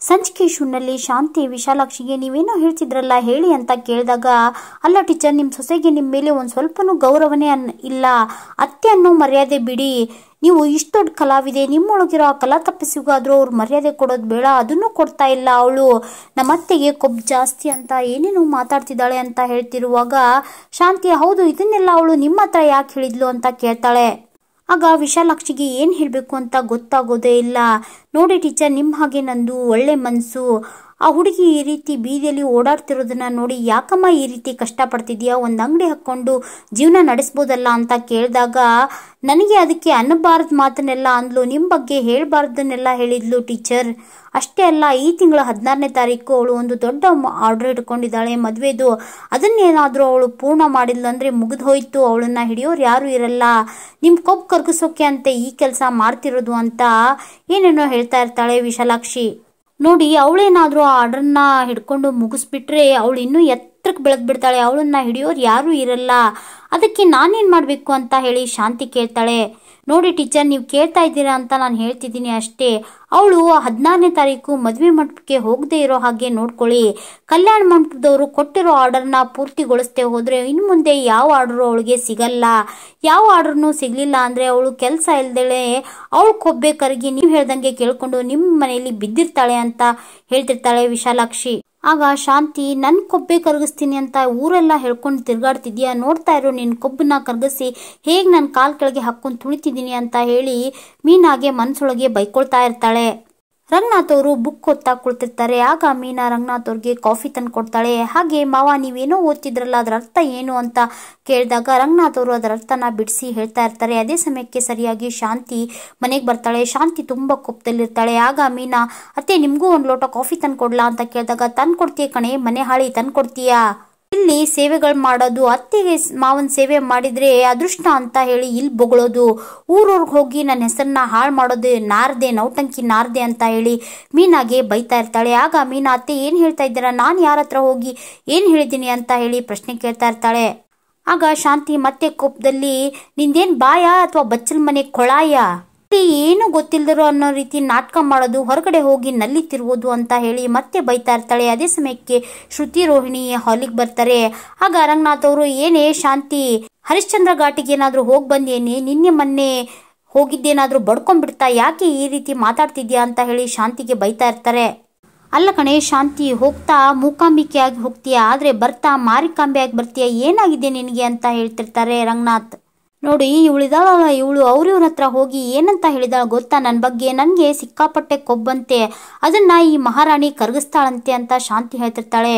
ಸಂಚಿಕೆ ಶೂನ್ಯಲ್ಲಿ ಶಾಂತಿ ವಿಶಾಲಾಕ್ಷಿಗೆ ನೀವೇನೋ ಹೇಳ್ತಿದ್ರಲ್ಲ ಹೇಳಿ ಅಂತ ಕೇಳಿದಾಗ, ಅಲ್ಲ ಟೀಚರ್, ನಿಮ್ಮ ಸೊಸೆಗೆ ನಿಮ್ಮ ಮೇಲೆ ಒಂದು ಸ್ವಲ್ಪನೂ ಗೌರವನೇ ಇಲ್ಲ, ಅತ್ತೆ ಅನ್ನೋ ಮರ್ಯಾದೆ ಬಿಡಿ. ನೀವು ಇಷ್ಟು ದೊಡ್ಡ ಕಲಾವಿದೆ, ನಿಮ್ಮೊಳಗಿರೋ ಆ ಕಲಾ ತಪ್ಪಿಸಿಗಾದ್ರೂ ಅವ್ರು ಮರ್ಯಾದೆ ಕೊಡೋದು ಬೇಡ, ಅದನ್ನು ಕೊಡ್ತಾ ಇಲ್ಲ. ಅವಳು ನಮ್ಮತ್ತೆಗೆ ಕೊಬ್ಬು ಜಾಸ್ತಿ ಅಂತ ಏನೇನೋ ಮಾತಾಡ್ತಿದ್ದಾಳೆ ಅಂತ ಹೇಳ್ತಿರುವಾಗ ಶಾಂತಿ, ಹೌದು ಇದನ್ನೆಲ್ಲ ಅವಳು ನಿಮ್ಮ ಹತ್ರ ಯಾಕೆ ಹೇಳಿದ್ಲು ಅಂತ ಕೇಳ್ತಾಳೆ. ಆಗ ವಿಶಾಲಾಕ್ಷಿಗೆ ಏನು ಹೇಳಬೇಕು ಅಂತ ಗೊತ್ತಾಗೋದೇ ಇಲ್ಲ. ನೋಡಿ ಟೀಚರ್, ನಿಮ್ಮ ಹಾಗೆ ನಂದು ಒಳ್ಳೆ ಮನಸ್ಸು, ಆ ಹುಡುಗಿ ಈ ರೀತಿ ಬೀದಿಯಲ್ಲಿ ಓಡಾಡ್ತಿರೋದನ್ನ ನೋಡಿ ಯಾಕಮ್ಮ ಈ ರೀತಿ ಕಷ್ಟಪಡ್ತಿದ್ಯಾ, ಒಂದು ಅಂಗಡಿ ಹಾಕ್ಕೊಂಡು ಜೀವನ ನಡೆಸ್ಬೋದಲ್ಲ ಅಂತ ಕೇಳಿದಾಗ, ನನಗೆ ಅದಕ್ಕೆ ಅನ್ನಬಾರ್ದು ಮಾತನ್ನೆಲ್ಲ ಅಂದ್ಲು, ನಿಮ್ಮ ಬಗ್ಗೆ ಹೇಳಬಾರ್ದನ್ನೆಲ್ಲ ಹೇಳಿದ್ಲು ಟೀಚರ್. ಅಷ್ಟೇ ಅಲ್ಲ, ಈ ತಿಂಗಳ 16ನೇ ತಾರೀಕು ಅವಳು ಒಂದು ದೊಡ್ಡ ಆರ್ಡರ್ ಇಟ್ಕೊಂಡಿದ್ದಾಳೆ ಮದುವೆದು, ಅದನ್ನೇನಾದರೂ ಅವಳು ಪೂರ್ಣ ಮಾಡಿದ್ಲು ಅಂದರೆ ಮುಗಿದು ಹೋಯ್ತು, ಅವಳನ್ನ ಹಿಡಿಯೋರು ಯಾರು ಇರಲ್ಲ, ನಿಮ್ಮ ಕೊಬ್ಬು ಕರಗಿಸೋಕೆ ಅಂತ ಈ ಕೆಲಸ ಮಾಡ್ತಿರೋದು ಅಂತ ಏನೇನೋ ಹೇಳ್ತಾ ಇರ್ತಾಳೆ ವಿಶಾಲಾಕ್ಷಿ. ನೋಡಿ, ಅವಳೇನಾದ್ರೂ ಆ ಆರ್ಡರ್ನ ಹಿಡ್ಕೊಂಡು ಮುಗಿಸ್ಬಿಟ್ರೆ ಅವಳು ಇನ್ನೂ ಎತ್ತರಕ್ಕೆ ಬೆಳೆದ್ ಬಿಡ್ತಾಳೆ, ಅವಳನ್ನ ಹಿಡಿಯೋರು ಯಾರೂ ಇರಲ್ಲ, ಅದಕ್ಕೆ ನಾನೇನು ಮಾಡಬೇಕು ಅಂತ ಹೇಳಿ ಶಾಂತಿ ಕೇಳ್ತಾಳೆ. ನೋಡಿ ಟೀಚರ್, ನೀವು ಕೇಳ್ತಾ ಇದ್ದೀರಾ ಅಂತ ನಾನು ಹೇಳ್ತಿದ್ದೀನಿ ಅಷ್ಟೇ. ಅವಳು 16ನೇ ತಾರೀಕು ಮದುವೆ ಮಂಟಪಕ್ಕೆ ಹೋಗದೆ ಇರೋ ಹಾಗೆ ನೋಡ್ಕೊಳ್ಳಿ. ಕಲ್ಯಾಣ ಮಂಟಪದವರು ಕೊಟ್ಟಿರೋ ಆರ್ಡರ್ನ ಪೂರ್ತಿಗೊಳಿಸದೆ ಹೋದ್ರೆ ಇನ್ನು ಮುಂದೆ ಯಾವ ಆರ್ಡರು ಅವಳಿಗೆ ಸಿಗಲ್ಲ. ಯಾವ ಆರ್ಡರ್ನು ಸಿಗ್ಲಿಲ್ಲ ಅಂದ್ರೆ ಅವಳು ಕೆಲಸ ಇಲ್ದೇಳೆ ಅವಳು ಕೊಬ್ಬೆ ಕರಗಿ ನೀವು ಹೇಳ್ದಂಗೆ ಕೇಳ್ಕೊಂಡು ನಿಮ್ಮ ಮನೆಯಲ್ಲಿ ಬಿದ್ದಿರ್ತಾಳೆ ಅಂತ ಹೇಳ್ತಿರ್ತಾಳೆ ವಿಶಾಲಾಕ್ಷಿ. ಆಗ ಶಾಂತಿ, ನನ್ನ ಕೊಬ್ಬೆ ಕರಗಿಸ್ತೀನಿ ಅಂತ ಊರೆಲ್ಲ ಹೇಳ್ಕೊಂಡು ತಿರ್ಗಾಡ್ತಿದ್ಯಾ, ನೋಡ್ತಾ ಇರೋ ನಿನ್ನ ಕೊಬ್ಬನ್ನ ಕರಗಿಸಿ ಹೇಗೆ ನನ್ನ ಕಾಲ್ ಕೆಳಗೆ ಹಾಕೊಂಡು ತುಳಿತಿದ್ದೀನಿ ಅಂತ ಹೇಳಿ ಮೀನಾಗೆ ಮನಸ್ಸೊಳಗೆ ಬೈಕೊಳ್ತಾ ಇರ್ತಾಳೆ. ರಂಗನಾಥ್ ಅವರು ಬುಕ್ ಓದ್ತಾ ಕುಳಿತಿರ್ತಾರೆ. ಆಗ ಮೀನಾ ರಂಗನಾಥ್ ಅವ್ರಿಗೆ ಕಾಫಿ ತಂದು ಕೊಡ್ತಾಳೆ. ಹಾಗೆ ಮಾವ, ನೀವೇನೋ ಓದ್ತಿದ್ರಲ್ಲ ಅದರ ಅರ್ಥ ಏನು ಅಂತ ಕೇಳಿದಾಗ ರಂಗನಾಥ್ ಅವರು ಅದರ ಅರ್ಥನ ಬಿಡಿಸಿ ಹೇಳ್ತಾ ಇರ್ತಾರೆ. ಅದೇ ಸಮಯಕ್ಕೆ ಸರಿಯಾಗಿ ಶಾಂತಿ ಮನೆಗೆ ಬರ್ತಾಳೆ. ಶಾಂತಿ ತುಂಬಾ ಕೋಪದಲ್ಲಿರ್ತಾಳೆ. ಆಗ ಮೀನಾ, ಅತ್ತೆ ನಿಮ್ಗೂ ಒಂದು ಲೋಟ ಕಾಫಿ ತಂದು ಕೊಡ್ಲಾ ಅಂತ ಕೇಳಿದಾಗ, ತಂದು ಕೊಡ್ತೀಯ ಕಣೆ, ಮನೆ ಹಾಳಿ ತಂದು ಕೊಡ್ತೀಯಾ, ಇಲ್ಲಿ ಸೇವೆಗಳು ಮಾಡೋದು, ಅತ್ತೆಗೆ ಮಾವನ್ ಸೇವೆ ಮಾಡಿದ್ರೆ ಅದೃಷ್ಟ ಅಂತ ಹೇಳಿ ಇಲ್ಲಿ ಬೊಗಳೋದು, ಊರೂರ್ಗೆ ಹೋಗಿ ನನ್ನ ಹೆಸರನ್ನ ಹಾಳು ಮಾಡೋದು, ನಾರ್ದೆ ನೌಟಂಕಿ ನಾರ್ದೆ ಅಂತ ಹೇಳಿ ಮೀನಾಗೆ ಬೈತಾ ಇರ್ತಾಳೆ. ಆಗ ಮೀನಾ, ಅತ್ತೆ ಏನು ಹೇಳ್ತಾ ಇದ್ದೀರಾ, ನಾನು ಯಾರ ಹತ್ರ ಹೋಗಿ ಏನು ಹೇಳಿದ್ದೀನಿ ಅಂತ ಹೇಳಿ ಪ್ರಶ್ನೆ ಕೇಳ್ತಾ ಇರ್ತಾಳೆ. ಆಗ ಶಾಂತಿ ಮತ್ತೆ ಕೋಪದಲ್ಲಿ, ನಿಂದೇನ್ ಬಾಯ ಅಥವಾ ಬಚ್ಚಲ್ ಮನೆ ಕೊಳಾಯ, ಏನು ಗೊತ್ತಿಲ್ದಿರೋ ಅನ್ನೋ ರೀತಿ ನಾಟಕ ಮಾಡೋದು, ಹೊರಗಡೆ ಹೋಗಿ ನಲ್ಲಿ ತಿರುವುದು ಅಂತ ಹೇಳಿ ಮತ್ತೆ ಬೈತಾ ಇರ್ತಾಳೆ. ಅದೇ ಸಮಯಕ್ಕೆ ಶ್ರುತಿ ರೋಹಿಣಿ ಹಾಲಿಗೆ ಬರ್ತಾರೆ. ಆಗ ರಂಗನಾಥ್ ಅವರು, ಏನೇ ಶಾಂತಿ, ಹರಿಶ್ಚಂದ್ರ ಘಾಟಿಗೆ ಏನಾದ್ರೂ ಹೋಗಿ ಬಂದೇನೆ, ನಿನ್ನೆ ಮೊನ್ನೆ ಹೋಗಿದ್ದೇನಾದ್ರೂ ಬಡ್ಕೊಂಡ್ಬಿಡ್ತಾ, ಯಾಕೆ ಈ ರೀತಿ ಮಾತಾಡ್ತಿದ್ಯಾ ಅಂತ ಹೇಳಿ ಶಾಂತಿಗೆ ಬೈತಾ ಇರ್ತಾರೆ. ಅಲ್ಲ ಕಣೆ ಶಾಂತಿ, ಹೋಗ್ತಾ ಮೂಕಾಂಬಿಕೆ ಆಗಿ ಹೋಗ್ತೀಯಾ, ಆದ್ರೆ ಬರ್ತಾ ಮಾರಿಕಾಂಬೆ ಆಗಿ ಬರ್ತೀಯಾ, ಏನಾಗಿದೆ ನಿನಗೆ ಅಂತ ಹೇಳ್ತಿರ್ತಾರೆ ರಂಗನಾಥ್. ನೋಡಿ, ಇವಳಿದಾಳಲ್ಲ ಇವಳು ಅವ್ರಿವ್ರ ಹತ್ರ ಹೋಗಿ ಏನಂತ ಹೇಳಿದಾಳ ಗೊತ್ತಾ, ನನ್ನ ಬಗ್ಗೆ ನನಗೆ ಸಿಕ್ಕಾಪಟ್ಟೆ ಕೊಬ್ಬಂತೆ, ಅದನ್ನ ಈ ಮಹಾರಾಣಿ ಕರಗಿಸ್ತಾಳಂತೆ ಅಂತ ಶಾಂತಿ ಹೇಳ್ತಿರ್ತಾಳೆ.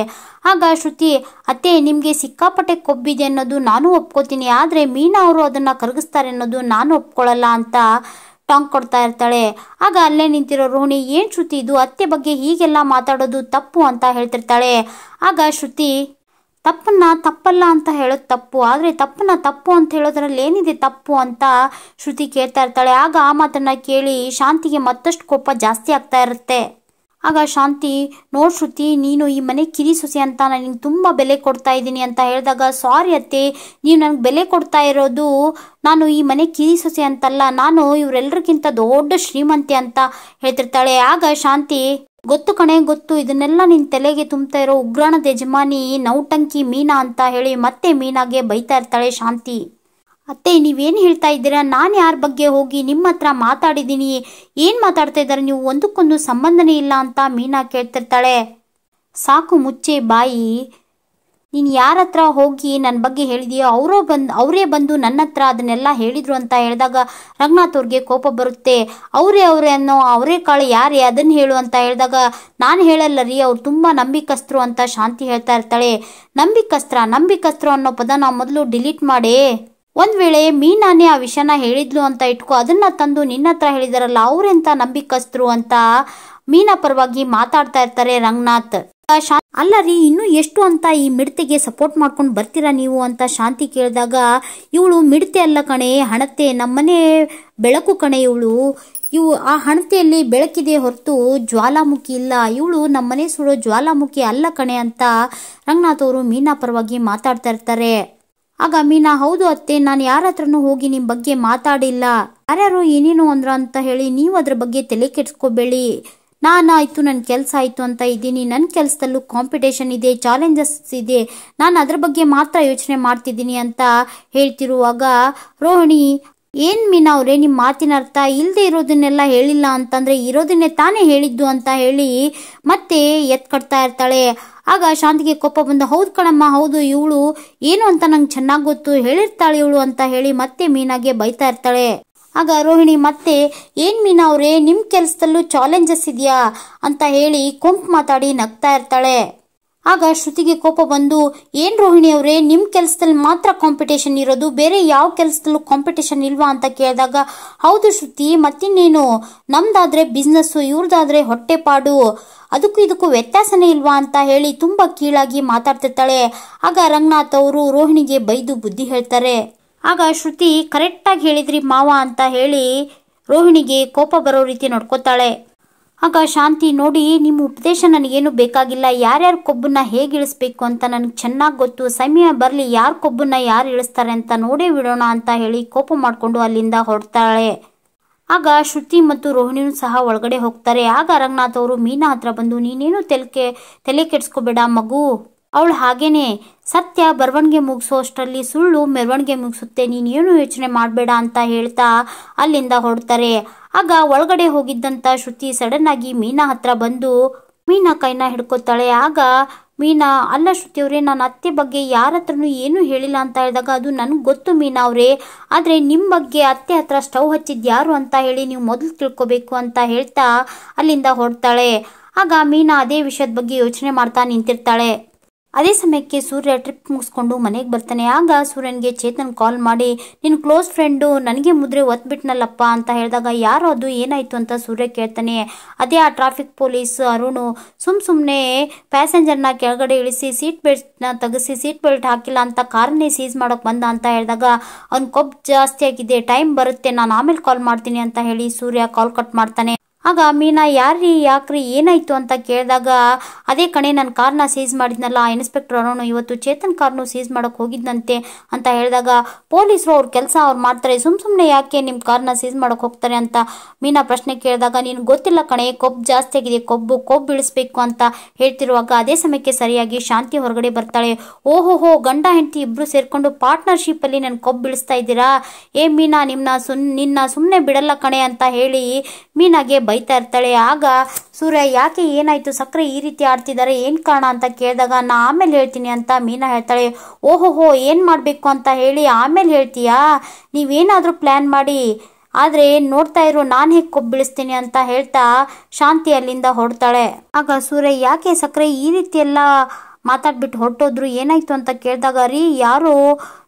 ಆಗ ಶ್ರುತಿ, ಅತ್ತೆ ನಿಮ್ಗೆ ಸಿಕ್ಕಾಪಟ್ಟೆ ಕೊಬ್ಬಿದೆ ಅನ್ನೋದು ನಾನು ಒಪ್ಕೋತೀನಿ, ಆದ್ರೆ ಮೀನಾ ಅವರು ಅದನ್ನ ಕರಗಿಸ್ತಾರೆ ಅನ್ನೋದು ನಾನು ಒಪ್ಕೊಳ್ಳಲ್ಲ ಅಂತ ಟಾಂಗ್ ಕೊಡ್ತಾ ಇರ್ತಾಳೆ. ಆಗ ಅಲ್ಲೇ ನಿಂತಿರೋ ರೋಹಿಣಿ, ಏನ್ ಶ್ರುತಿ ಇದು, ಅತ್ತೆ ಬಗ್ಗೆ ಹೀಗೆಲ್ಲ ಮಾತಾಡೋದು ತಪ್ಪು ಅಂತ ಹೇಳ್ತಿರ್ತಾಳೆ. ಆಗ ಶ್ರುತಿ, ತಪ್ಪನ್ನ ತಪ್ಪಲ್ಲ ಅಂತ ಹೇಳೋದು ತಪ್ಪು, ಆದ್ರೆ ತಪ್ಪನ್ನ ತಪ್ಪು ಅಂತ ಹೇಳೋದ್ರಲ್ಲಿ ಏನಿದೆ ತಪ್ಪು ಅಂತ ಶ್ರುತಿ ಕೇಳ್ತಾ ಇರ್ತಾಳೆ. ಆಗ ಆ ಮಾತನ್ನ ಕೇಳಿ ಶಾಂತಿಗೆ ಮತ್ತಷ್ಟು ಕೋಪ ಜಾಸ್ತಿ ಆಗ್ತಾ ಇರುತ್ತೆ. ಆಗ ಶಾಂತಿ, ನೋಡ್ ಶ್ರುತಿ, ನೀನು ಈ ಮನೆ ಕಿರಿ ಸೊಸೆ ಅಂತ ನಾನು ನಿಂಗೆ ತುಂಬಾ ಬೆಲೆ ಕೊಡ್ತಾ ಇದ್ದೀನಿ ಅಂತ ಹೇಳಿದಾಗ, ಸಾರಿ ಅತ್ತೆ, ನೀವು ನನಗೆ ಬೆಲೆ ಕೊಡ್ತಾ ಇರೋದು ನಾನು ಈ ಮನೆ ಕಿರಿ ಸೊಸೆ ಅಂತಲ್ಲ, ನಾನು ಇವರೆಲ್ಲರಿಗಿಂತ ದೊಡ್ಡ ಶ್ರೀಮಂತೆ ಅಂತ ಹೇಳ್ತಿರ್ತಾಳೆ. ಆಗ ಶಾಂತಿ, ಗೊತ್ತು ಕಣೆ ಗೊತ್ತು, ಇದನ್ನೆಲ್ಲ ನಿನ್ ತಲೆಗೆ ತುಂಬ್ತಾ ಇರೋ ಉಗ್ರಾಣದ ಯಜಮಾನಿ ನೌಟಂಕಿ ಮೀನಾ ಅಂತ ಹೇಳಿ ಮತ್ತೆ ಮೀನಾಗೆ ಬೈತಾ ಇರ್ತಾಳೆ ಶಾಂತಿ. ಅತ್ತೆ ನೀವೇನು ಹೇಳ್ತಾ ಇದ್ದೀರಾ, ನಾನು ಯಾರ ಬಗ್ಗೆ ಹೋಗಿ ನಿಮ್ಮ ಹತ್ರ ಮಾತಾಡಿದ್ದೀನಿ, ಏನು ಮಾತಾಡ್ತಾ ಇದ್ದಾರೆ ನೀವು, ಒಂದಕ್ಕೊಂದು ಸಂಬಂಧನೇ ಇಲ್ಲ ಅಂತ ಮೀನಾ ಕೇಳ್ತಿರ್ತಾಳೆ. ಸಾಕು ಮುಚ್ಚೆ ಬಾಯಿ, ನೀನು ಯಾರ ಹತ್ರ ಹೋಗಿ ನನ್ನ ಬಗ್ಗೆ ಹೇಳಿದೆಯೋ ಅವರೇ ಬಂದು ನನ್ನ ಹತ್ರ ಅದನ್ನೆಲ್ಲ ಹೇಳಿದ್ರು ಅಂತ ಹೇಳಿದಾಗ ರಂಗನಾಥ್ ಅವ್ರಿಗೆ ಕೋಪ ಬರುತ್ತೆ. ಅವರೇ ಅನ್ನೋ ಅವರೇ ಕಾಳು ಯಾರೇ ಅದನ್ನು ಹೇಳು ಅಂತ ಹೇಳಿದಾಗ, ನಾನು ಹೇಳಲ್ಲ ರೀ, ಅವ್ರು ತುಂಬ ನಂಬಿಕಸ್ತರು ಅಂತ ಶಾಂತಿ ಹೇಳ್ತಾ ಇರ್ತಾಳೆ. ನಂಬಿಕಸ್ತರು ಅನ್ನೋ ಪದನ ಮೊದಲು ಡಿಲೀಟ್ ಮಾಡಿ, ಒಂದ್ ವೇಳೆ ಮೀನಾನೇ ಆ ವಿಷಯನ ಹೇಳಿದ್ಲು ಅಂತ ಇಟ್ಕೋ, ಅದನ್ನ ತಂದು ನಿನ್ನ ಹತ್ರ ಹೇಳಿದಾರಲ್ಲ ಅವರೆಂತ ನಂಬಿಕಸ್ತರು ಅಂತ ಮೀನಾ ಪರವಾಗಿ ಮಾತಾಡ್ತಾ ಇರ್ತಾರೆ ರಂಗನಾಥ್. ಅಲ್ಲ ರೀ, ಇನ್ನು ಎಷ್ಟು ಅಂತ ಈ ಮಿಡತೆಗೆ ಸಪೋರ್ಟ್ ಮಾಡ್ಕೊಂಡು ಬರ್ತೀರಾ ನೀವು ಅಂತ ಶಾಂತಿ ಕೇಳಿದಾಗ, ಇವಳು ಮಿಡತೆ ಅಲ್ಲ ಕಣೆ, ಹಣತೆ, ನಮ್ಮನೆ ಬೆಳಕು ಕಣೆ ಇವಳು, ಆ ಹಣತೆಯಲ್ಲಿ ಬೆಳಕಿದೆ ಹೊರತು ಜ್ವಾಲಾಮುಖಿ ಇಲ್ಲ, ಇವಳು ನಮ್ಮನೆ ಸುಡೋ ಜ್ವಾಲಾಮುಖಿ ಅಲ್ಲ ಕಣೆ ಅಂತ ರಂಗನಾಥ್ ಅವರು ಮೀನಾ ಪರವಾಗಿ ಮಾತಾಡ್ತಾ ಇರ್ತಾರೆ. ಆಗ ಮೀನಾ, ಹೌದು ಅತ್ತೆ, ನಾನು ಯಾರ ಹತ್ರನೂ ಹೋಗಿ ನಿಮ್ಮ ಬಗ್ಗೆ ಮಾತಾಡಿಲ್ಲ, ಯಾರ್ಯಾರು ಏನೇನು ಅಂದ್ರ ಅಂತ ಹೇಳಿ ನೀವು ಅದ್ರ ಬಗ್ಗೆ ತಲೆ ಕೆಡ್ಸ್ಕೋಬೇಡಿ, ನಾನಾಯ್ತು ನನ್ನ ಕೆಲಸ ಆಯಿತು ಅಂತ ಇದ್ದೀನಿ. ನನ್ನ ಕೆಲಸದಲ್ಲೂ ಕಾಂಪಿಟೇಷನ್ ಇದೆ, ಚಾಲೆಂಜಸ್ ಇದೆ, ನಾನು ಅದ್ರ ಬಗ್ಗೆ ಮಾತ್ರ ಯೋಚನೆ ಮಾಡ್ತಿದ್ದೀನಿ ಅಂತ ಹೇಳ್ತಿರುವಾಗ ರೋಹಿಣಿ, ಏನ್ ಮೀನಾ ಅವರೇ ನಿಮ್ಮ ಮಾತಿನ ಅರ್ಥ ಇಲ್ಲದೆ ಇರೋದನ್ನೆಲ್ಲ ಹೇಳಿಲ್ಲ ಅಂತಂದ್ರೆ ಇರೋದನ್ನೇ ತಾನೇ ಹೇಳಿದ್ದು ಅಂತ ಹೇಳಿ ಮತ್ತೆ ಎತ್ಕಡ್ತಾ ಇರ್ತಾಳೆ. ಆಗ ಶಾಂತಿಗೆ ಕೋಪ ಬಂದು, ಹೌದು ಕಣಮ್ಮ, ಹೌದು, ಇವಳು ಏನು ಅಂತ ನಂಗೆ ಚೆನ್ನಾಗಿ ಗೊತ್ತು, ಹೇಳಿರ್ತಾಳೆ ಇವಳು ಅಂತ ಹೇಳಿ ಮತ್ತೆ ಮೀನಾಗೆ ಬೈತಾ ಇರ್ತಾಳೆ. ಆಗ ರೋಹಿಣಿ ಮತ್ತೆ, ಏನ್ ಮೀನಾ ಅವರೇ ನಿಮ್ಮ ಕೆಲಸದಲ್ಲೂ ಚಾಲೆಂಜಸ್ ಇದೆಯಾ ಅಂತ ಹೇಳಿ ಕೊಂಕು ಮಾತಾಡಿ ನಗ್ತಾ ಇರ್ತಾಳೆ. ಆಗ ಶ್ರುತಿಗೆ ಕೋಪ ಬಂದು, ಏನ್ ರೋಹಿಣಿ ಅವರೇ ನಿಮ್ಮ ಕೆಲಸದಲ್ಲಿ ಮಾತ್ರ ಕಾಂಪಿಟೇಷನ್ ಇರೋದು, ಬೇರೆ ಯಾವ ಕೆಲಸದಲ್ಲೂ ಕಾಂಪಿಟೇಷನ್ ಇಲ್ವಾ ಅಂತ ಕೇಳಿದಾಗ, ಹೌದು ಶ್ರುತಿ, ಮತ್ತಿನ್ನೇನು, ನಮ್ದಾದ್ರೆ ಬಿಸ್ನೆಸ್ಸು, ಇವ್ರದಾದ್ರೆ ಹೊಟ್ಟೆಪಾಡು, ಅದಕ್ಕೂ ಇದಕ್ಕೂ ವ್ಯತ್ಯಾಸನೇ ಇಲ್ವಾ ಅಂತ ಹೇಳಿ ತುಂಬಾ ಕೀಳಾಗಿ ಮಾತಾಡ್ತಿರ್ತಾಳೆ. ಆಗ ರಂಗನಾಥ್ ಅವರು ರೋಹಿಣಿಗೆ ಬೈದು ಬುದ್ಧಿ ಹೇಳ್ತಾರೆ. ಆಗ ಶ್ರುತಿ, ಕರೆಕ್ಟಾಗಿ ಹೇಳಿದ್ರಿ ಮಾವ ಅಂತ ಹೇಳಿ ರೋಹಿಣಿಗೆ ಕೋಪ ಬರೋ ರೀತಿ ನೋಡ್ಕೋತಾಳೆ. ಆಗ ಶಾಂತಿ, ನೋಡಿ ನಿಮ್ಮ ಉಪದೇಶ ನನಗೇನು ಬೇಕಾಗಿಲ್ಲ, ಯಾರ್ಯಾರ ಕೊಬ್ಬನ್ನ ಹೇಗೆ ಇಳಿಸ್ಬೇಕು ಅಂತ ನನಗೆ ಚೆನ್ನಾಗಿ ಗೊತ್ತು, ಸಮಯ ಬರಲಿ ಯಾರ ಕೊಬ್ಬನ್ನ ಯಾರು ಇಳಿಸ್ತಾರೆ ಅಂತ ನೋಡೇ ಬಿಡೋಣ ಅಂತ ಹೇಳಿ ಕೋಪ ಮಾಡಿಕೊಂಡು ಅಲ್ಲಿಂದ ಹೊರಡ್ತಾಳೆ. ಆಗ ಶ್ರುತಿ ಮತ್ತು ರೋಹಿಣಿನೂ ಸಹ ಒಳಗಡೆ ಹೋಗ್ತಾರೆ. ಆಗ ರಂಗನಾಥ್ ಅವರು ಮೀನಾ ಹತ್ರ ಬಂದು, ನೀನೇನು ತಲೆ ಕೆಡ್ಸ್ಕೋಬೇಡ ಮಗು, ಅವಳು ಹಾಗೇನೆ, ಸತ್ಯ ಬರವಣಿಗೆ ಮುಗಿಸೋ ಅಷ್ಟರಲ್ಲಿ ಸುಳ್ಳು ಮೆರವಣಿಗೆ ಮುಗಿಸುತ್ತೆ, ನೀನೇನು ಯೋಚನೆ ಮಾಡಬೇಡ ಅಂತ ಹೇಳ್ತಾ ಅಲ್ಲಿಂದ ಹೊರಡ್ತಾರೆ. ಆಗ ಒಳಗಡೆ ಹೋಗಿದ್ದಂತ ಶ್ರುತಿ ಸಡನ್ ಆಗಿ ಮೀನಾ ಹತ್ರ ಬಂದು ಮೀನಾ ಕೈನ ಹಿಡ್ಕೋತಾಳೆ. ಆಗ ಮೀನಾ, ಅಲ್ಲ ಶ್ರುತಿ ಅವರೇ, ನಾನು ಅತ್ತೆ ಬಗ್ಗೆ ಯಾರ ಹತ್ರನೂ ಏನೂ ಹೇಳಿಲ್ಲ ಅಂತ ಹೇಳಿದಾಗ, ಅದು ನನಗೆ ಗೊತ್ತು ಮೀನಾ ಅವರೇ, ಆದರೆ ನಿಮ್ಮ ಬಗ್ಗೆ ಅತ್ತೆ ಹತ್ರ ಸ್ಟವ್ ಹಚ್ಚಿದ್ದು ಯಾರು ಅಂತ ಹೇಳಿ ನೀವು ಮೊದಲು ತಿಳ್ಕೊಬೇಕು ಅಂತ ಹೇಳ್ತಾ ಅಲ್ಲಿಂದ ಹೊರಡ್ತಾಳೆ. ಆಗ ಮೀನಾ ಅದೇ ವಿಷಯದ ಬಗ್ಗೆ ಯೋಚನೆ ಮಾಡ್ತಾ ನಿಂತಿರ್ತಾಳೆ. ಅದೇ ಸಮಯಕ್ಕೆ ಸೂರ್ಯ ಟ್ರಿಪ್ ಮುಗಿಸ್ಕೊಂಡು ಮನೆಗೆ ಬರ್ತಾನೆ. ಆಗ ಸೂರ್ಯನಿಗೆ ಚೇತನ್ ಕಾಲ್ ಮಾಡಿ, ನಿನ್ನ ಕ್ಲೋಸ್ ಫ್ರೆಂಡು ನನಗೆ ಮುದ್ರೆ ಒತ್ಬಿಟ್ನಲ್ಲಪ್ಪ ಅಂತ ಹೇಳಿದಾಗ, ಯಾರು ಅದು, ಏನಾಯ್ತು ಅಂತ ಸೂರ್ಯ ಕೇಳ್ತಾನೆ. ಅದೇ ಆ ಟ್ರಾಫಿಕ್ ಪೊಲೀಸ್ ಅರುಣು ಸುಮ್ಮನೆ ಪ್ಯಾಸೆಂಜರ್ನ ಕೆಳಗಡೆ ಇಳಿಸಿ ಸೀಟ್ ಬೆಲ್ಟ್ನ ತೆಗೆಸಿ ಸೀಟ್ ಬೆಲ್ಟ್ ಹಾಕಿಲ್ಲ ಅಂತ ಕಾರನ್ನೇ ಸೀಸ್ ಮಾಡೋಕೆ ಬಂದ ಅಂತ ಹೇಳಿದಾಗ, ಅವ್ನ ಕೊಬ್ಬು ಜಾಸ್ತಿ ಆಗಿದೆ, ಟೈಮ್ ಬರುತ್ತೆ, ನಾನು ಆಮೇಲೆ ಕಾಲ್ ಮಾಡ್ತೀನಿ ಅಂತ ಹೇಳಿ ಸೂರ್ಯ ಕಾಲ್ ಕಟ್ ಮಾಡ್ತಾನೆ. ಆಗ ಮೀನಾ, ಯಾರ್ರೀ, ಯಾಕ್ರಿ, ಏನಾಯ್ತು ಅಂತ ಕೇಳಿದಾಗ, ಅದೇ ಕಣೆ ನನ್ನ ಕಾರ್ನ ಸೀಸ್ ಮಾಡಿದ್ನಲ್ಲ ಇನ್ಸ್ಪೆಕ್ಟರ್ ಅರುಣ್, ಇವತ್ತು ಚೇತನ್ ಕಾರ್ನು ಸೀಸ್ ಮಾಡೋಕೆ ಹೋಗಿದ್ದಂತೆ ಅಂತ ಹೇಳಿದಾಗ, ಪೊಲೀಸರು ಅವ್ರ ಕೆಲಸ ಅವ್ರು ಮಾಡ್ತಾರೆ, ಸುಮ್ಮನೆ ಯಾಕೆ ನಿಮ್ಮ ಕಾರ್ನ ಸೀಸ್ ಮಾಡೋಕೆ ಹೋಗ್ತಾರೆ ಅಂತ ಮೀನಾ ಪ್ರಶ್ನೆ ಕೇಳಿದಾಗ, ನೀನು ಗೊತ್ತಿಲ್ಲ ಕಣೆ, ಕೊಬ್ಬು ಜಾಸ್ತಿ ಆಗಿದೆ, ಕೊಬ್ಬು ಇಳಿಸ್ಬೇಕು ಅಂತ ಹೇಳ್ತಿರುವಾಗ ಅದೇ ಸಮಯಕ್ಕೆ ಸರಿಯಾಗಿ ಶಾಂತಿ ಹೊರಗಡೆ ಬರ್ತಾಳೆ. ಓಹೋಹೋ, ಗಂಡ ಹೆಂಡತಿ ಇಬ್ರು ಸೇರ್ಕೊಂಡು ಪಾರ್ಟ್ನರ್ಶಿಪ್ ಅಲ್ಲಿ ನನ್ನ ಕೊಬ್ಬು ಇಳಿಸ್ತಾ ಇದ್ದೀರಾ, ಏ ಮೀನಾ, ನಿನ್ನ ಸುಮ್ಮನೆ ಬಿಡಲ್ಲ ಕಣೆ ಅಂತ ಹೇಳಿ ಮೀನಾಗೆ ಬೈತಾ ಇರ್ತಾಳೆ. ಆಗ ಸೂರ್ಯ, ಯಾಕೆ, ಏನಾಯ್ತು, ಸಕ್ಕರೆ ಈ ರೀತಿ ಆಡ್ತಿದ್ದಾರೆ, ಏನ್ ಕಾರಣ ಅಂತ ಕೇಳಿದಾಗ, ನಾ ಆಮೇಲೆ ಹೇಳ್ತೀನಿ ಅಂತ ಮೀನಾ ಹೇಳ್ತಾಳೆ. ಓಹೋಹೋ, ಏನ್ ಮಾಡ್ಬೇಕು ಅಂತ ಹೇಳಿ ಆಮೇಲೆ ಹೇಳ್ತೀಯಾ, ನೀವೇನಾದ್ರೂ ಪ್ಲಾನ್ ಮಾಡಿ, ಆದ್ರೆ ನೋಡ್ತಾ ಇರೋ ನಾನು ಹೇಗೆ ಕೊಬ್ಬು ಬೀಳಿಸ್ತೀನಿ ಅಂತ ಹೇಳ್ತಾ ಶಾಂತಿ ಅಲ್ಲಿಂದ ಹೊರಡ್ತಾಳೆ. ಆಗ ಸೂರ್ಯ, ಯಾಕೆ ಸಕ್ಕರೆ ಈ ರೀತಿ ಎಲ್ಲ ಮಾತಾಡ್ಬಿಟ್ಟು ಹೊರಟೋದ್ರು, ಏನಾಯ್ತು ಅಂತ ಕೇಳಿದಾಗ, ರೀ, ಯಾರು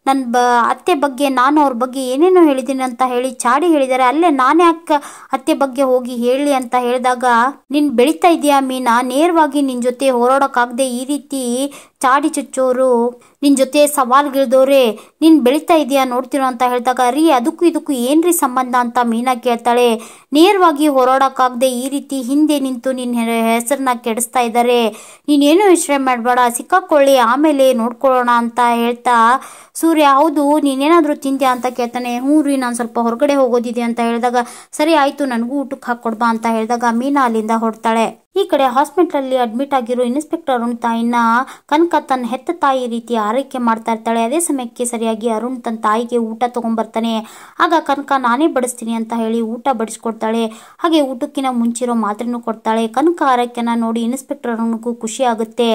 ನನ್ನ ಅತ್ತೆ ಬಗ್ಗೆ ನಾನು ಅವ್ರ ಬಗ್ಗೆ ಏನೇನೋ ಹೇಳಿದ್ದೀನಿ ಅಂತ ಹೇಳಿ ಚಾಡಿ ಹೇಳಿದ್ದಾರೆ, ಅಲ್ಲೇ ನಾನೇ ಯಾಕೆ ಅತ್ತೆ ಬಗ್ಗೆ ಹೋಗಿ ಹೇಳಿ ಅಂತ ಹೇಳಿದಾಗ, ನೀನ್ ಬೆಳೀತಾ ಇದೀಯಾ ಮೀನಾ, ನೇರವಾಗಿ ನಿನ್ ಜೊತೆ ಹೋರಾಡೋಕ್ಕಾಗದೆ ಈ ರೀತಿ ಚಾಡಿ ಚುಚ್ಚೋರು, ನಿನ್ ಜೊತೆ ಸವಾಲ್ಗಿಳ್ದವ್ರೆ, ನೀನ್ ಬೆಳೀತಾ ಇದೀಯಾ ನೋಡ್ತಿರೋ ಅಂತ ಹೇಳಿದಾಗ, ರೀ, ಅದಕ್ಕೂ ಇದಕ್ಕೂ ಏನ್ರಿ ಸಂಬಂಧ ಅಂತ ಮೀನಾ ಕೇಳ್ತಾಳೆ. ನೇರವಾಗಿ ಹೋರಾಡೋಕ್ಕಾಗದೆ ಈ ರೀತಿ ಹಿಂದೆ ನಿಂತು ನಿನ್ನ ಹೆಸರನ್ನ ಕೆಡಿಸ್ತಾ ಇದ್ದಾರೆ, ನೀನೇನು ಯೋಚನೆ ಮಾಡಬೇಡ, ಸಿಕ್ಕಾಕೊಳ್ಳಿ ಆಮೇಲೆ ನೋಡ್ಕೊಳ್ಳೋಣ ಅಂತ ಹೇಳ್ತಾ ಸೂರ್ಯ, ಹೌದು ನೀನೇನಾದ್ರೂ ತಿಂದ್ಯಾ ಅಂತ ಕೇಳ್ತಾನೆ. ಹ್ಞೂ ರೀ, ನಾನು ಸ್ವಲ್ಪ ಹೊರಗಡೆ ಹೋಗೋದಿದೆ ಅಂತ ಹೇಳಿದಾಗ, ಸರಿ ಆಯ್ತು, ನನಗೂ ಊಟಕ್ಕೆ ಹಾಕೊಡ್ಬಾ ಅಂತ ಹೇಳಿದಾಗ ಮೀನಾ ಅಲ್ಲಿಂದ ಹೊರಡ್ತಾಳೆ. ಈ ಕಡೆ ಹಾಸ್ಪಿಟಲ್ ಅಡ್ಮಿಟ್ ಆಗಿರೋ ಇನ್ಸ್ಪೆಕ್ಟರ್ ಅರುಣ್ ತಾಯಿನ ಕನಕ ತನ್ನ ಹೆತ್ತ ತಾಯಿ ರೀತಿ ಆರೈಕೆ ಮಾಡ್ತಾ ಇರ್ತಾಳೆ. ಅದೇ ಸಮಯಕ್ಕೆ ಸರಿಯಾಗಿ ಅರುಣ್ ತನ್ನ ತಾಯಿಗೆ ಊಟ ತಗೊಂಡ್ಬರ್ತಾನೆ. ಆಗ ಕನಕ ನಾನೇ ಬಡಿಸ್ತೀನಿ ಅಂತ ಹೇಳಿ ಊಟ ಬಡಿಸ್ಕೊಡ್ತಾಳೆ. ಹಾಗೆ ಊಟಕ್ಕಿಂತ ಮುಂಚಿರೋ ಮಾತ್ರೆನೂ ಕೊಡ್ತಾಳೆ. ಕನಕ ಆರೈಕೆನ ನೋಡಿ ಇನ್ಸ್ಪೆಕ್ಟರ್ ಅರುಣ್ಗೂ ಖುಷಿ ಆಗುತ್ತೆ.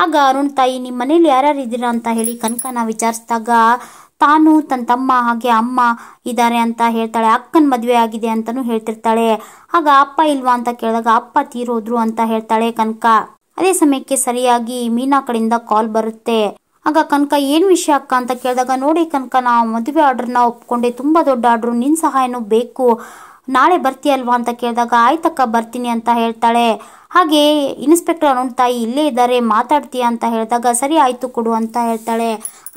ಆಗ ಅರುಣ್ ತಾಯಿ, ನಿಮ್ಮ ಮನೇಲಿ ಯಾರ್ಯಾರು ಇದ್ದೀರಾ ಅಂತ ಹೇಳಿ ಕನಕನ ವಿಚಾರಿಸಿದಾಗ, ತಾನು ತನ್ನ ತಮ್ಮ ಹಾಗೆ ಅಮ್ಮ ಇದ್ದಾರೆ ಅಂತ ಹೇಳ್ತಾಳೆ. ಅಕ್ಕನ ಮದುವೆ ಆಗಿದೆ ಅಂತಾನು ಹೇಳ್ತಿರ್ತಾಳೆ. ಆಗ ಅಪ್ಪ ಇಲ್ವಾ ಅಂತ ಕೇಳಿದಾಗ, ಅಪ್ಪ ತೀರೋದ್ರು ಅಂತ ಹೇಳ್ತಾಳೆ ಕನಕ. ಅದೇ ಸಮಯಕ್ಕೆ ಸರಿಯಾಗಿ ಮೀನಾ ಕಡೆಯಿಂದ ಕಾಲ್ ಬರುತ್ತೆ. ಆಗ ಕನಕ, ಏನ್ ವಿಷಯ ಅಕ್ಕ ಅಂತ ಕೇಳಿದಾಗ, ನೋಡಿ ಕನಕ, ನಾವು ಮದುವೆ ಆರ್ಡರ್ನ ಒಪ್ಕೊಂಡೆ, ತುಂಬಾ ದೊಡ್ಡ ಆರ್ಡ್ರು, ನಿನ್ ಸಹಾಯನೂ ಬೇಕು, ನಾಳೆ ಬರ್ತೀಯಲ್ವಾ ಅಂತ ಕೇಳಿದಾಗ, ಆಯ್ತಕ್ಕ ಬರ್ತೀನಿ ಅಂತ ಹೇಳ್ತಾಳೆ. ಹಾಗೆ ಇನ್ಸ್ಪೆಕ್ಟರ್ ಅರುಣ್ ತಾಯಿ ಇಲ್ಲೇ ಇದ್ದಾರೆ, ಮಾತಾಡ್ತೀಯಾ ಅಂತ ಹೇಳಿದಾಗ, ಸರಿ ಆಯ್ತು ಕೊಡು ಅಂತ ಹೇಳ್ತಾಳೆ.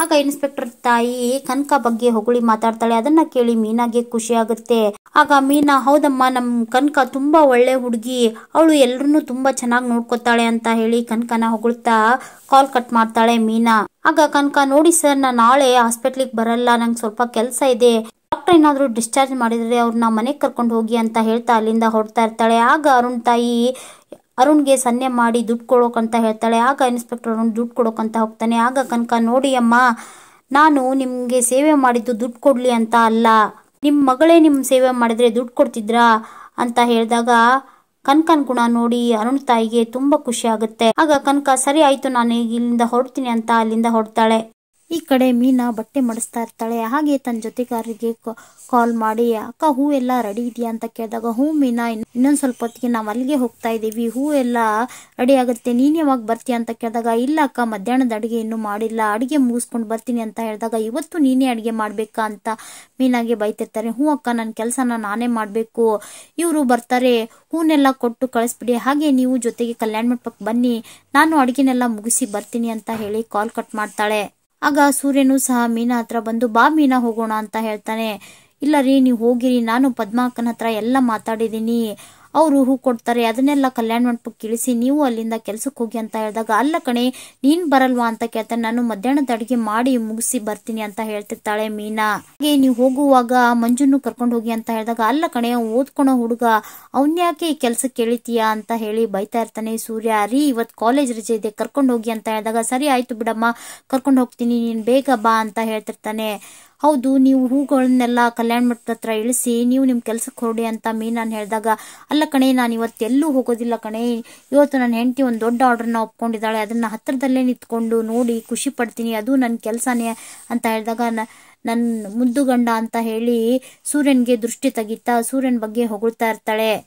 ಆಗ ಇನ್ಸ್ಪೆಕ್ಟರ್ ತಾಯಿ ಕನಕ ಬಗ್ಗೆ ಹೊಗಳಿ ಮಾತಾಡ್ತಾಳೆ. ಅದನ್ನ ಕೇಳಿ ಮೀನಾಗೆ ಖುಷಿ ಆಗುತ್ತೆ. ಆಗ ಮೀನಾ, ಹೌದಮ್ಮ, ನಮ್ ಕನಕ ತುಂಬಾ ಒಳ್ಳೆ ಹುಡುಗಿ, ಅವಳು ಎಲ್ರನ್ನೂ ತುಂಬಾ ಚೆನ್ನಾಗಿ ನೋಡ್ಕೊತಾಳೆ ಅಂತ ಹೇಳಿ ಕನಕನ ಹೊಗಳ್ತಾ ಕಾಲ್ ಕಟ್ ಮಾಡ್ತಾಳೆ ಮೀನಾ. ಆಗ ಕನಕ, ನೋಡಿ ಸರ್, ನಾನು ನಾಳೆ ಹಾಸ್ಪಿಟ್ಲಿಗೆ ಬರಲ್ಲ, ನಂಗೆ ಸ್ವಲ್ಪ ಕೆಲಸ ಇದೆ, ಡಾಕ್ಟರ್ ಏನಾದರೂ ಡಿಸ್ಚಾರ್ಜ್ ಮಾಡಿದರೆ ಅವ್ರನ್ನ ಮನೆಗೆ ಕರ್ಕೊಂಡು ಹೋಗಿ ಅಂತ ಹೇಳ್ತಾ ಅಲ್ಲಿಂದ ಹೊರಡ್ತಾ ಇರ್ತಾಳೆ. ಆಗ ಅರುಣ್ ತಾಯಿ ಅರುಣ್ಗೆ ಸನ್ನೆ ಮಾಡಿ ದುಡ್ಡು ಕೊಡೋಕಂತ ಹೇಳ್ತಾಳೆ. ಆಗ ಇನ್ಸ್ಪೆಕ್ಟರ್ ಅರುಣ್ ದುಡ್ಡು ಕೊಡೋಕಂತ ಹೋಗ್ತಾನೆ. ಆಗ ಕನಕ, ನೋಡಿ ಅಮ್ಮ, ನಾನು ನಿಮಗೆ ಸೇವೆ ಮಾಡಿದ್ದು ದುಡ್ಡು ಕೊಡ್ಲಿ ಅಂತ ಅಲ್ಲ, ನಿಮ್ಮ ಮಗಳೇ ನಿಮ್ಮ ಸೇವೆ ಮಾಡಿದ್ರೆ ದುಡ್ಡು ಕೊಡ್ತಿದ್ರಾ ಅಂತ ಹೇಳಿದಾಗ ಕನಕನ್ ಗುಣ ನೋಡಿ ಅರುಣ್ ತಾಯಿಗೆ ತುಂಬಾ ಖುಷಿ ಆಗುತ್ತೆ. ಆಗ ಕನಕ, ಸರಿ ಆಯ್ತು, ನಾನು ಇಲ್ಲಿಂದ ಹೊರಡ್ತೀನಿ ಅಂತ ಅಲ್ಲಿಂದ ಹೊರಡ್ತಾಳೆ. ಈ ಕಡೆ ಮೀನಾ ಬಟ್ಟೆ ಮಡಿಸ್ತಾ ಇರ್ತಾಳೆ. ಹಾಗೆ ತನ್ನ ಜೊತೆಗಾರರಿಗೆ ಕಾಲ್ ಮಾಡಿ, ಅಕ್ಕ ಹೂ ಎಲ್ಲ ರೆಡಿ ಇದೆಯಾ ಅಂತ ಕೇಳಿದಾಗ, ಹೂ ಮೀನಾ, ಇನ್ನೊಂದು ಸ್ವಲ್ಪ ಹೊತ್ತಿಗೆ ನಾವು ಅಲ್ಲಿಗೆ ಹೋಗ್ತಾ ಇದ್ದೀವಿ, ಹೂ ಎಲ್ಲ ರೆಡಿ ಆಗುತ್ತೆ, ನೀನು ಯಾವಾಗ ಬರ್ತೀಯ ಅಂತ ಕೇಳಿದಾಗ, ಇಲ್ಲ ಅಕ್ಕ, ಮಧ್ಯಾಹ್ನದ ಅಡುಗೆ ಇನ್ನೂ ಮಾಡಿಲ್ಲ, ಅಡುಗೆ ಮುಗಿಸ್ಕೊಂಡು ಬರ್ತೀನಿ ಅಂತ ಹೇಳಿದಾಗ, ಇವತ್ತು ನೀನೇ ಅಡುಗೆ ಮಾಡ್ಬೇಕಾ ಅಂತ ಮೀನಾಗೆ ಬೈತಿರ್ತಾರೆ. ಹೂ ಅಕ್ಕ, ನನ್ನ ಕೆಲಸನ ನಾನೇ ಮಾಡಬೇಕು, ಇವರು ಬರ್ತಾರೆ, ಹೂನೆಲ್ಲ ಕೊಟ್ಟು ಕಳಿಸ್ಬಿಡಿ, ಹಾಗೆ ನೀವು ಜೊತೆಗೆ ಕಲ್ಯಾಣ ಮಂಟಪಕ್ಕೆ ಬನ್ನಿ, ನಾನು ಅಡುಗೆನೆಲ್ಲ ಮುಗಿಸಿ ಬರ್ತೀನಿ ಅಂತ ಹೇಳಿ ಕಾಲ್ ಕಟ್ ಮಾಡ್ತಾಳೆ. ಆಗ ಸೂರ್ಯನು ಸಹ ಮೀನಾ ಹತ್ರ ಬಂದು, ಬಾ ಮೀನಾ ಹೋಗೋಣ ಅಂತ ಹೇಳ್ತಾನೆ. ಇಲ್ಲ ರೀ, ನೀವು ಹೋಗಿರಿ, ನಾನು ಪದ್ಮಾಕನ ಹತ್ರ ಎಲ್ಲ ಮಾತಾಡಿದ್ದೀನಿ, ಅವರು ಹೂ ಕೊಡ್ತಾರೆ, ಅದನ್ನೆಲ್ಲ ಕಲ್ಯಾಣ ಮಂಟಪಕ್ಕೆ ಇಳಿಸಿ ನೀವು ಅಲ್ಲಿಂದ ಕೆಲ್ಸಕ್ಕೆ ಹೋಗಿ ಅಂತ ಹೇಳಿದಾಗ, ಅಲ್ಲ ಕಣೆ, ನೀನ್ ಬರಲ್ವಾ ಅಂತ ಕೇಳ್ತಾನೆ. ನಾನು ಮಧ್ಯಾಹ್ನದ ಅಡುಗೆ ಮಾಡಿ ಮುಗಿಸಿ ಬರ್ತೀನಿ ಅಂತ ಹೇಳ್ತಿರ್ತಾಳೆ ಮೀನಾ. ಹಾಗೆ ನೀವು ಹೋಗುವಾಗ ಮಂಜುನ್ನು ಕರ್ಕೊಂಡು ಹೋಗಿ ಅಂತ ಹೇಳಿದಾಗ, ಅಲ್ಲ ಕಣೆ, ಓದ್ಕೊಳೋ ಹುಡುಗ, ಅವನ್ಯಾಕೆ ಈ ಕೆಲ್ಸಕ್ಕೆ ಎಳಿತೀಯಾ ಅಂತ ಹೇಳಿ ಬೈತಾ ಇರ್ತಾನೆ ಸೂರ್ಯ. ರೀ, ಇವತ್ತು ಕಾಲೇಜ್ ರಜೆ ಇದೆ, ಕರ್ಕೊಂಡು ಹೋಗಿ ಅಂತ ಹೇಳಿದಾಗ, ಸರಿ ಆಯ್ತು ಬಿಡಮ್ಮ, ಕರ್ಕೊಂಡು ಹೋಗ್ತೀನಿ, ನೀನ್ ಬೇಗ ಬಾ ಅಂತ ಹೇಳ್ತಿರ್ತಾನೆ. ಹೌದು, ನೀವು ಹೂಗಳನ್ನೆಲ್ಲ ಕಲ್ಯಾಣ ಮಂಟಪದ ಹತ್ರ ಇಳಿಸಿ ನೀವು ನಿಮ್ಮ ಕೆಲ್ಸಕ್ಕೆ ಹೊರಡಿ ಅಂತ ಮೀನಾನ್ ಹೇಳಿದಾಗ, ಅಲ್ಲ ಕಣೆ, ನಾನು ಇವತ್ತೆಲ್ಲೂ ಹೋಗೋದಿಲ್ಲ ಕಣೆ, ಇವತ್ತು ನನ್ನ ಹೆಂಡತಿ ಒಂದು ದೊಡ್ಡ ಆರ್ಡರ್ನ ಒಪ್ಕೊಂಡಿದ್ದಾಳೆ, ಅದನ್ನ ಹತ್ರದಲ್ಲೇ ನಿಂತ್ಕೊಂಡು ನೋಡಿ ಖುಷಿ ಪಡ್ತೀನಿ, ಅದು ನನ್ನ ಕೆಲಸನೇ ಅಂತ ಹೇಳಿದಾಗ, ನನ್ನ ಮುದ್ದು ಗಂಡ ಅಂತ ಹೇಳಿ ಸೂರ್ಯನ್ಗೆ ದೃಷ್ಟಿ ತೆಗಿತಾ ಸೂರ್ಯನ್ ಬಗ್ಗೆ ಹೊಗಳ್ತಾ ಇರ್ತಾಳೆ.